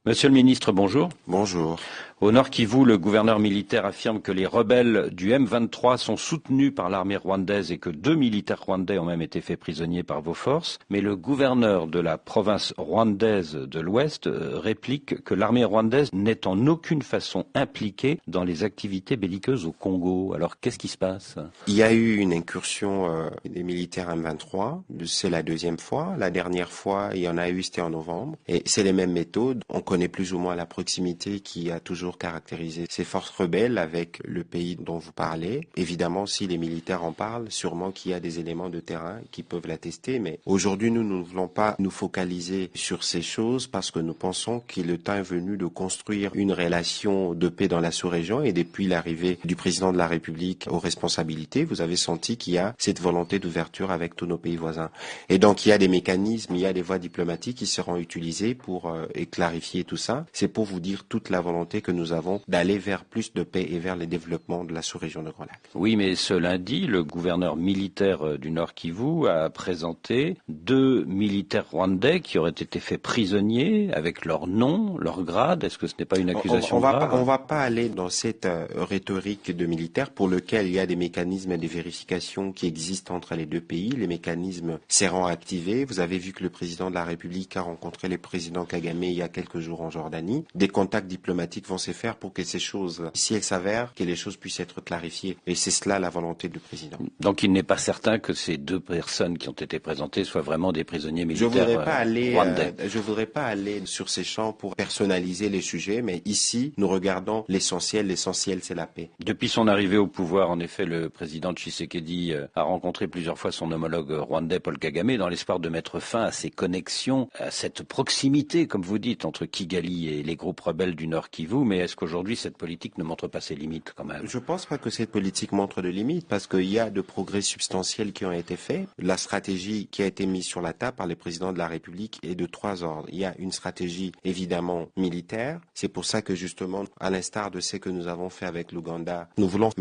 Monsieur le ministre, bonjour. Bonjour. Au Nord Kivu, le gouverneur militaire affirme que les rebelles du M23 sont soutenus par l'armée rwandaise et que 2 militaires rwandais ont même été faits prisonniers par vos forces. Mais le gouverneur de la province rwandaise de l'Ouest réplique que l'armée rwandaise n'est en aucune façon impliquée dans les activités belliqueuses au Congo. Alors qu'est-ce qui se passe? Il y a eu une incursion des militaires M23. C'est la deuxième fois. La dernière fois, il y en a eu, c'était en novembre. Et c'est les mêmes méthodes. On connaît plus ou moins la proximité qui a toujours caractérisé ces forces rebelles avec le pays dont vous parlez. Évidemment, si les militaires en parlent, sûrement qu'il y a des éléments de terrain qui peuvent l'attester. Mais aujourd'hui, nous ne voulons pas nous focaliser sur ces choses parce que nous pensons que le temps est venu de construire une relation de paix dans la sous-région. Et depuis l'arrivée du président de la République aux responsabilités, vous avez senti qu'il y a cette volonté d'ouverture avec tous nos pays voisins. Et donc, il y a des mécanismes, il y a des voies diplomatiques qui seront utilisées pour clarifier tout ça. C'est pour vous dire toute la volonté que nous avons d'aller vers plus de paix et vers le développement de la sous-région de Grand Lac. Oui, mais ce lundi, le gouverneur militaire du Nord Kivu a présenté 2 militaires rwandais qui auraient été faits prisonniers avec leur nom, leur grade. Est-ce que ce n'est pas une accusation grave? On va pas aller dans cette rhétorique de militaire pour lequel il y a des mécanismes de vérification qui existent entre les deux pays. Les mécanismes seront activés. Vous avez vu que le président de la République a rencontré le président Kagame il y a quelques jours en Jordanie. Des contacts diplomatiques vont se faire pour que ces choses, si elles s'avèrent, que les choses puissent être clarifiées. Et c'est cela la volonté du président. Donc il n'est pas certain que ces 2 personnes qui ont été présentées soient vraiment des prisonniers militaires rwandais. Je voudrais pas aller sur ces champs pour personnaliser les sujets, mais ici, nous regardons l'essentiel. L'essentiel, c'est la paix. Depuis son arrivée au pouvoir, en effet, le président Tshisekedi a rencontré plusieurs fois son homologue rwandais Paul Kagame dans l'espoir de mettre fin à ces connexions, à cette proximité, comme vous dites, entre Kigali et les groupes rebelles du Nord Kivu. Mais est-ce qu'aujourd'hui, cette politique ne montre pas ses limites quand même? Je pense pas que cette politique montre de limites parce qu'il y a de progrès substantiels qui ont été faits. La stratégie qui a été mise sur la table par le président de la République est de 3 ordres. Il y a une stratégie évidemment militaire. C'est pour ça que justement, à l'instar de ce que nous avons fait avec l'Ouganda, nous voulons mettre